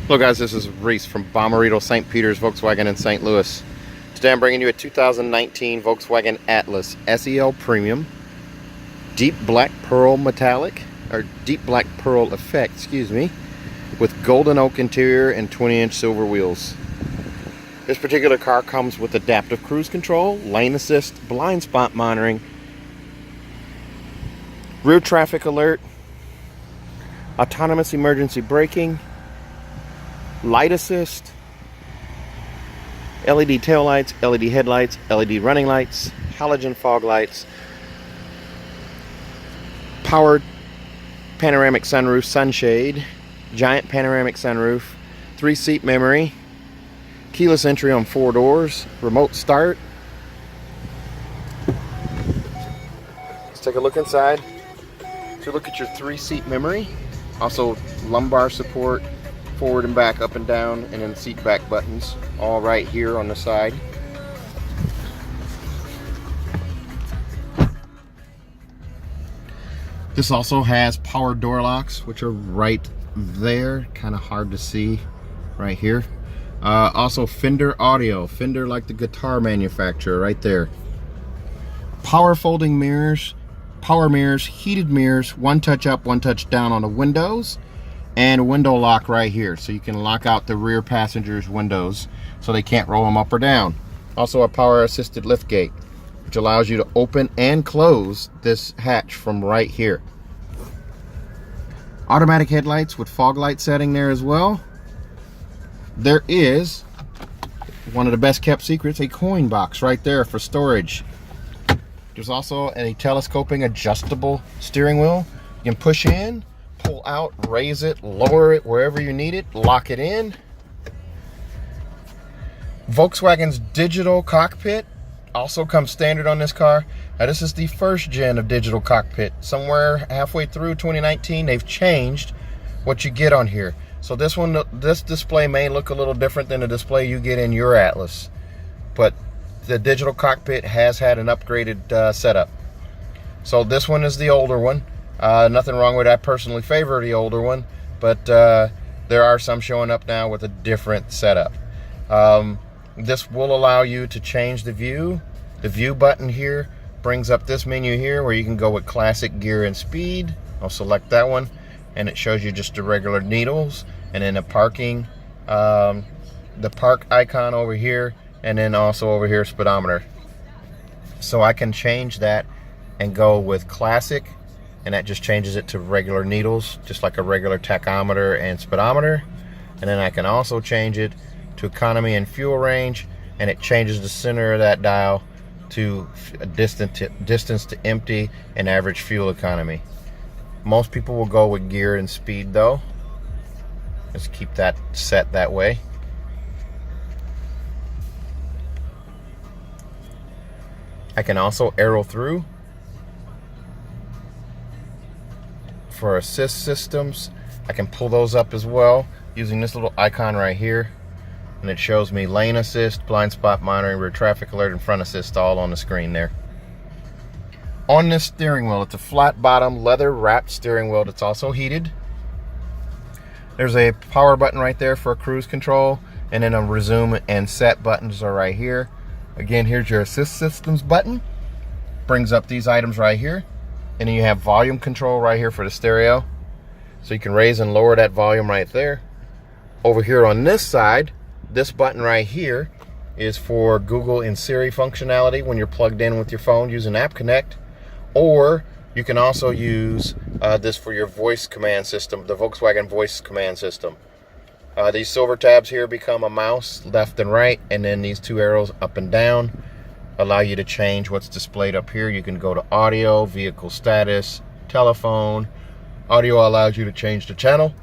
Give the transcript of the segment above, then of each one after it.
Hello guys, this is Reese from Bommarito St. Peter's Volkswagen in St. Louis. Today I'm bringing you a 2019 Volkswagen Atlas SEL Premium deep black pearl metallic, or deep black pearl effect, excuse me, with golden oak interior and 20-inch silver wheels. This particular car comes with adaptive cruise control, lane assist, blind spot monitoring, rear traffic alert, autonomous emergency braking, light assist, LED taillights, LED headlights, LED running lights, halogen fog lights, powered panoramic sunroof sunshade, giant panoramic sunroof, 3-seat memory, keyless entry on 4 doors, remote start. Let's take a look inside. So look at your 3-seat memory, also lumbar support, forward and back, up and down, and then seat back buttons, all right here on the side. This also has power door locks, which are right there, kind of hard to see right here. Also Fender audio, Fender like the guitar manufacturer right there. Power folding mirrors, power mirrors, heated mirrors, one touch up, one touch down on the windows, and a window lock right here, so you can lock out the rear passengers' windows so they can't roll them up or down. Also a power assisted lift gate, which allows you to open and close this hatch from right here. Automatic headlights with fog light setting there as well. There is one of the best kept secrets, a coin box right there for storage. There's also a telescoping adjustable steering wheel. You can push in, pull out, raise it, lower it wherever you need it, lock it in. Volkswagen's digital cockpit also comes standard on this car. Now this is the first gen of digital cockpit. Somewhere halfway through 2019 they've changed what you get on here. So this display may look a little different than the display you get in your Atlas, but the digital cockpit has had an upgraded setup. So this one is the older one. Nothing wrong with it. I personally favor the older one, but there are some showing up now with a different setup. This will allow you to change the view. The view button here brings up this menu here where you can go with classic, gear, and speed. I'll select that one, and it shows you just the regular needles, and then the parking, the park icon over here, and then also over here speedometer. So I can change that and go with classic, and that just changes it to regular needles, just like a regular tachometer and speedometer. And then I can also change it to economy and fuel range, and it changes the center of that dial to a distance to empty and average fuel economy. Most people will go with gear and speed though. Just keep that set that way. I can also arrow through. For assist systems, I can pull those up as well using this little icon right here, and it shows me lane assist, blind spot monitoring, rear traffic alert, and front assist all on the screen there. On this steering wheel, it's a flat bottom leather wrapped steering wheel that's also heated. There's a power button right there for cruise control, and then a resume and set buttons are right here. Again, here's your assist systems button, brings up these items right here. And then you have volume control right here for the stereo. So you can raise and lower that volume right there. Over here on this side, this button right here is for Google and Siri functionality when you're plugged in with your phone using App Connect. Or you can also use this for your voice command system, the Volkswagen voice command system. These silver tabs here become a mouse left and right, and then these 2 arrows up and down allow you to change what's displayed up here. You can go to audio, vehicle status, telephone. Audio allows you to change the channel.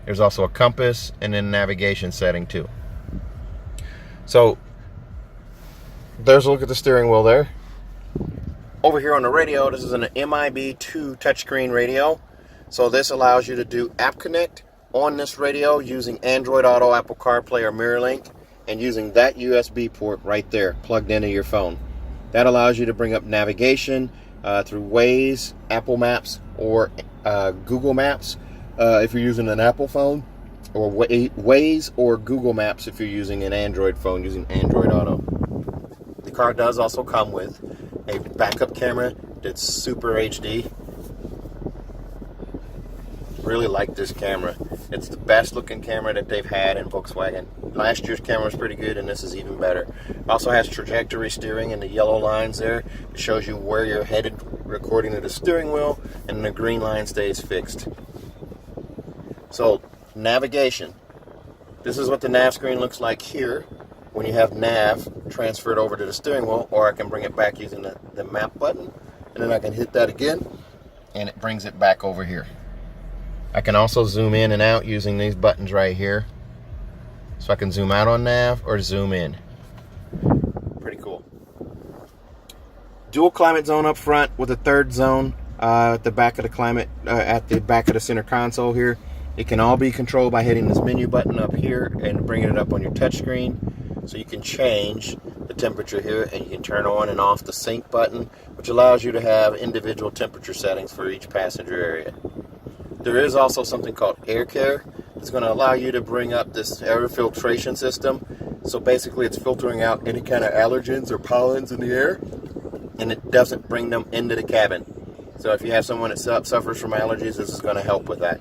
There's also a compass and then navigation setting too. So there's a look at the steering wheel there. Over here on the radio, this is an MIB2 touchscreen radio. So this allows you to do App Connect on this radio using Android Auto, Apple CarPlay, or MirrorLink, and using that USB port right there plugged into your phone. That allows you to bring up navigation through Waze, Apple Maps, or Google Maps if you're using an Apple phone. or Waze or Google Maps if you're using an Android phone, using Android Auto. The car does also come with a backup camera that's super HD. Really like this camera. It's the best looking camera that they've had in Volkswagen. Last year's camera was pretty good, and this is even better. It also has trajectory steering in the yellow lines there. It shows you where you're headed according to the steering wheel, and the green line stays fixed. So, navigation. This is what the nav screen looks like here when you have nav transferred over to the steering wheel, or I can bring it back using the map button, and then I can hit that again, and it brings it back over here. I can also zoom in and out using these buttons right here. So I can zoom out on nav or zoom in. Pretty cool. Dual climate zone up front with a third zone at the back of the climate, at the back of the center console here. It can all be controlled by hitting this menu button up here and bringing it up on your touch screen. So you can change the temperature here, and you can turn on and off the sync button, which allows you to have individual temperature settings for each passenger area. There is also something called air care. It's going to allow you to bring up this air filtration system. So basically it's filtering out any kind of allergens or pollens in the air, and it doesn't bring them into the cabin. So if you have someone that suffers from allergies, this is going to help with that.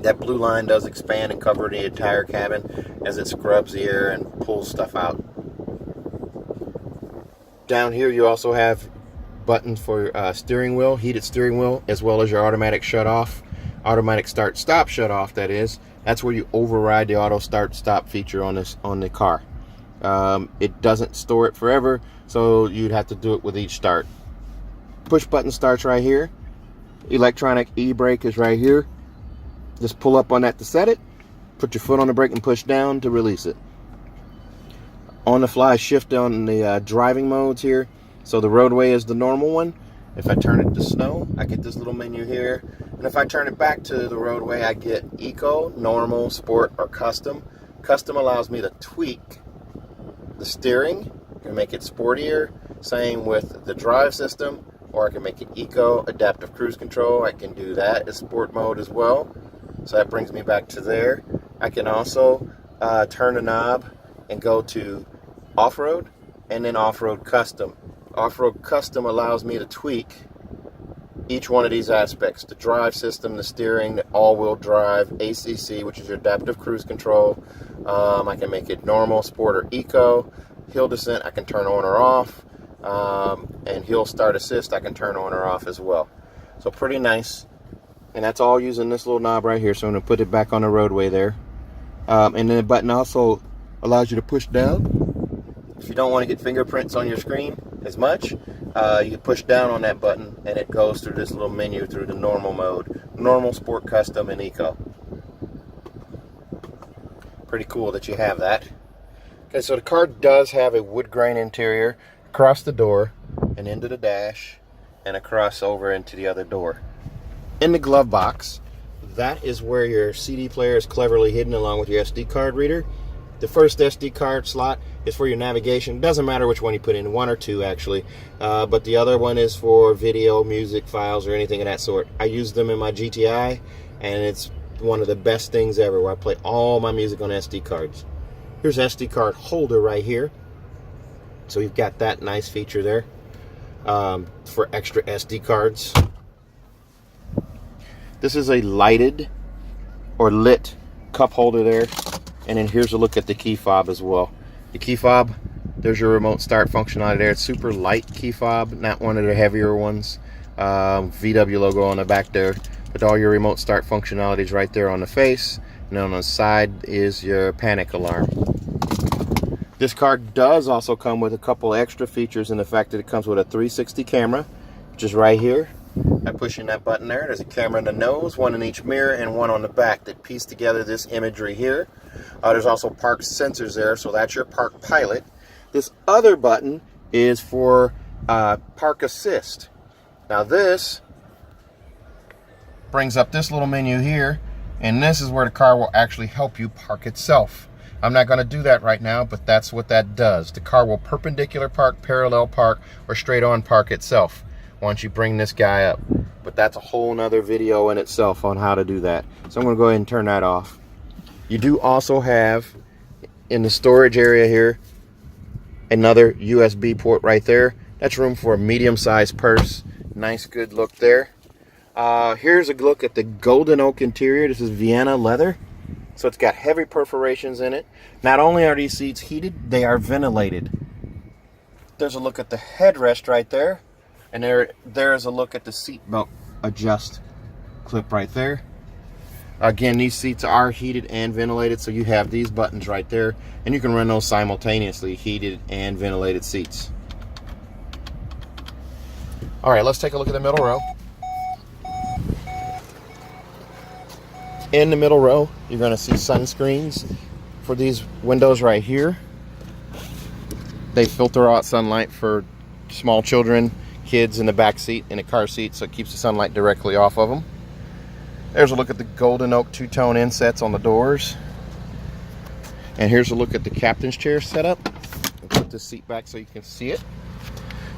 That blue line does expand and cover the entire cabin as it scrubs the air and pulls stuff out. Down here you also have buttons for steering wheel, heated steering wheel, as well as your automatic shut off. Automatic start stop shut off, that is. That's where you override the auto start stop feature on the car. It doesn't store it forever, so you'd have to do it with each start. Push button starts right here. Electronic e-brake is right here. Just pull up on that to set it. Put your foot on the brake and push down to release it. On the fly shift on the driving modes here. So the roadway is the normal one. If I turn it to snow, I get this little menu here. And if I turn it back to the roadway, I get eco, normal, sport, or custom. Custom allows me to tweak the steering and make it sportier. Same with the drive system, or I can make it eco, adaptive cruise control. I can do that as sport mode as well. So that brings me back to there. I can also turn the knob and go to off-road, and then off-road custom. Off-road custom allows me to tweak each one of these aspects: the drive system, the steering, the all-wheel drive, ACC, which is your adaptive cruise control. I can make it normal, sport, or eco. Hill descent I can turn on or off, and hill start assist I can turn on or off as well. So pretty nice, and that's all using this little knob right here. So I'm going to put it back on the roadway there, and then the button also allows you to push down. If you don't want to get fingerprints on your screen as much, you can push down on that button and it goes through this little menu through the normal mode: normal, sport, custom, and eco. Pretty cool that you have that. Okay, so the car does have a wood grain interior across the door and into the dash and across over into the other door. In the glove box, that is where your CD player is cleverly hidden along with your SD card reader. The first SD card slot is for your navigation. It doesn't matter which one you put in, one or two actually, but the other one is for video, music files, or anything of that sort. I use them in my GTI, and it's one of the best things ever, where I play all my music on SD cards. Here's SD card holder right here. So you've got that nice feature there for extra SD cards. This is a lighted or lit cup holder there. And then here's a look at the key fob as well. The key fob, there's your remote start functionality there. It's super light key fob, not one of the heavier ones. VW logo on the back there. But all your remote start functionality is right there on the face. And then on the side is your panic alarm. This car does also come with a couple extra features in the fact that it comes with a 360 camera, which is right here. By pushing that button there, there's a camera in the nose, one in each mirror, and one on the back that piece together this imagery here. There's also park sensors there, so that's your park pilot. This other button is for park assist. Now this brings up this little menu here, and this is where the car will actually help you park itself. I'm not going to do that right now, but that's what that does. The car will perpendicular park, parallel park, or straight on park itself once you bring this guy up. But that's a whole nother video in itself on how to do that. So I'm going to go ahead and turn that off. You do also have in the storage area here another USB port right there. That's room for a medium-sized purse. Nice, good look there. Here's a look at the golden oak interior. This is Vienna leather. So it's got heavy perforations in it. Not only are these seats heated, they are ventilated. There's a look at the headrest right there. And there's a look at the seat belt adjust clip right there. Again, these seats are heated and ventilated, so you have these buttons right there, and you can run those simultaneously, heated and ventilated seats. All right, let's take a look at the middle row. In the middle row, you're going to see sunscreens for these windows right here. They filter out sunlight for small children, kids in the back seat, in a car seat, so it keeps the sunlight directly off of them. There's a look at the golden oak two-tone insets on the doors. And here's a look at the captain's chair setup. I'll put this seat back so you can see it.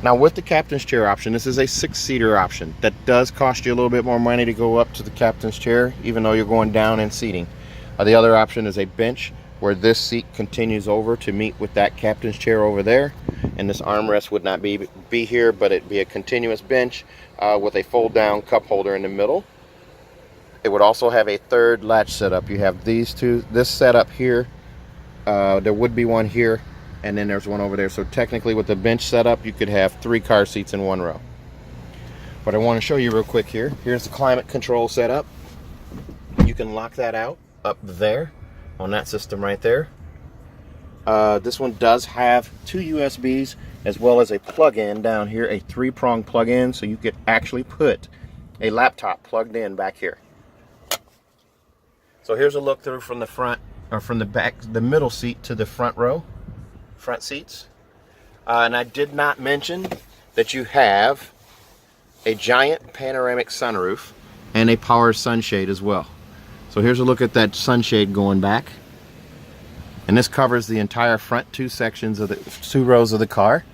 Now with the captain's chair option, this is a 6-seater option. That does cost you a little bit more money to go up to the captain's chair, even though you're going down in seating. The other option is a bench, where this seat continues over to meet with that captain's chair over there. And this armrest would not be here, but it'd be a continuous bench with a fold-down cup holder in the middle. It would also have a third latch setup. You have these two, this setup here. There would be one here, and then there's one over there. So technically with the bench setup, you could have 3 car seats in one row. But I want to show you real quick here. Here's the climate control setup. You can lock that out up there on that system right there. This one does have 2 USBs as well as a plug-in down here, a 3-prong plug-in, so you could actually put a laptop plugged in back here. So here's a look through from the front, or from the back, the middle seat to the front row, front seats. And I did not mention that you have a giant panoramic sunroof and a power sunshade as well. So here's a look at that sunshade going back. And this covers the entire front 2 sections of the 2 rows of the car.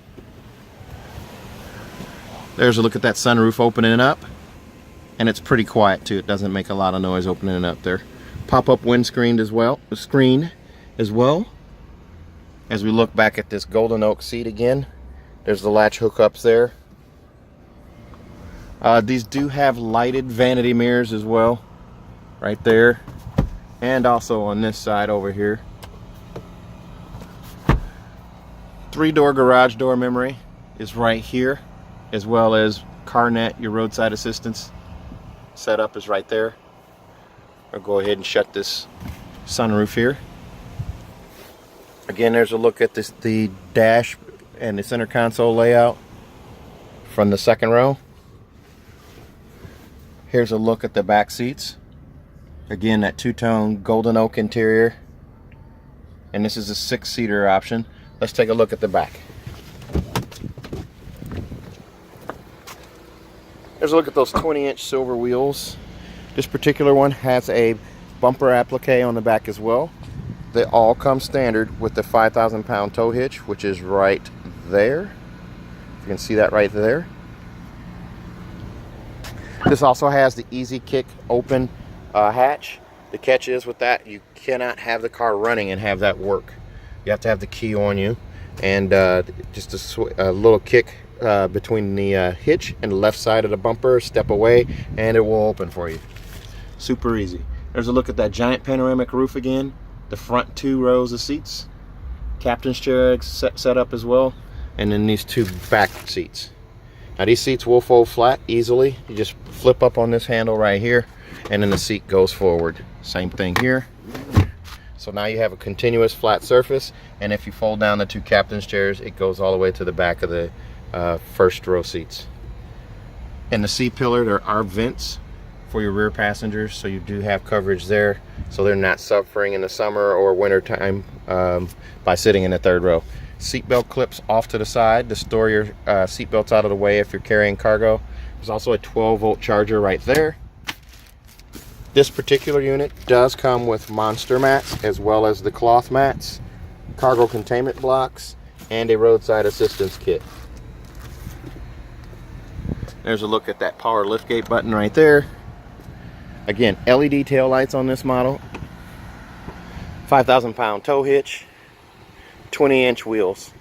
There's a look at that sunroof opening up. And it's pretty quiet too. It doesn't make a lot of noise opening up there. Pop-up windscreen as well. As we look back at this golden oak seat again, there's the latch hookups there. These do have lighted vanity mirrors as well, right there, and also on this side over here. 3-door garage door memory is right here, as well as CarNet, your roadside assistance setup is right there. I'll go ahead and shut this sunroof here. Again, there's a look at the dash and the center console layout from the second row. Here's a look at the back seats. Again, that 2-tone golden oak interior. And this is a 6-seater option. Let's take a look at the back. There's a look at those 20-inch silver wheels. This particular one has a bumper applique on the back as well. They all come standard with the 5,000-pound tow hitch, which is right there. You can see that right there. This also has the easy kick open hatch. The catch is with that, you cannot have the car running and have that work. You have to have the key on you, and just a little kick between the hitch and the left side of the bumper, step away, and it will open for you. Super easy. There's a look at that giant panoramic roof again. The front 2 rows of seats. Captain's chair set up as well. And then these 2 back seats. Now these seats will fold flat easily. You just flip up on this handle right here, and then the seat goes forward. Same thing here. So now you have a continuous flat surface, and if you fold down the 2 captain's chairs, it goes all the way to the back of the first row seats. In the C-pillar, there are vents for your rear passengers, so you do have coverage there, so they're not suffering in the summer or winter time by sitting in the 3rd row. Seatbelt clips off to the side to store your seatbelts out of the way if you're carrying cargo. There's also a 12-volt charger right there. This particular unit does come with monster mats as well as the cloth mats, cargo containment blocks, and a roadside assistance kit. There's a look at that power liftgate button right there. Again, LED tail lights on this model. 5,000-pound tow hitch, 20-inch wheels.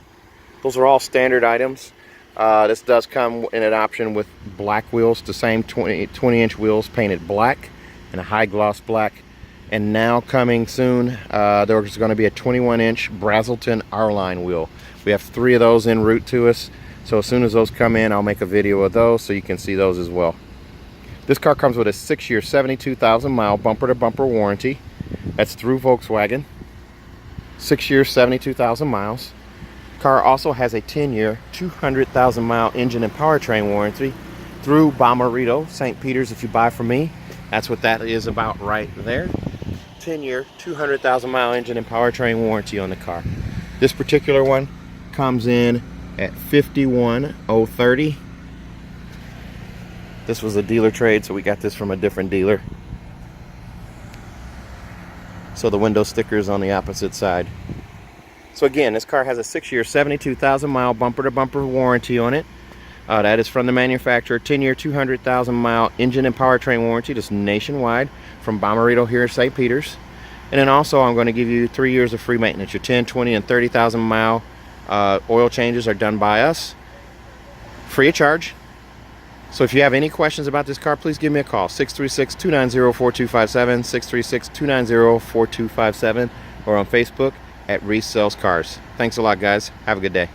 Those are all standard items. This does come in an option with black wheels, the same 20-inch wheels painted black and a high gloss black. And now coming soon, there's going to be a 21-inch Brazelton R-Line wheel. We have 3 of those en route to us. So as soon as those come in, I'll make a video of those so you can see those as well. This car comes with a 6-year, 72,000-mile bumper-to-bumper warranty. That's through Volkswagen. 6 years, 72,000 miles. Car also has a 10-year, 200,000-mile engine and powertrain warranty through Bommarito, St. Peter's. If you buy from me, that's what that is about right there. 10-year, 200,000-mile engine and powertrain warranty on the car. This particular one comes in at $51,030. This was a dealer trade, so we got this from a different dealer. So the window sticker is on the opposite side. So again, this car has a 6-year, 72,000-mile bumper-to-bumper warranty on it. That is from the manufacturer. 10-year, 200,000-mile engine and powertrain warranty. Just nationwide from Bommarito here in St. Peter's. And then also I'm going to give you 3 years of free maintenance. Your 10, 20, and 30,000-mile oil changes are done by us, free of charge. So if you have any questions about this car, please give me a call. 636-290-4257, 636-290-4257, or on Facebook at Reese Sells Cars. Thanks a lot, guys. Have a good day.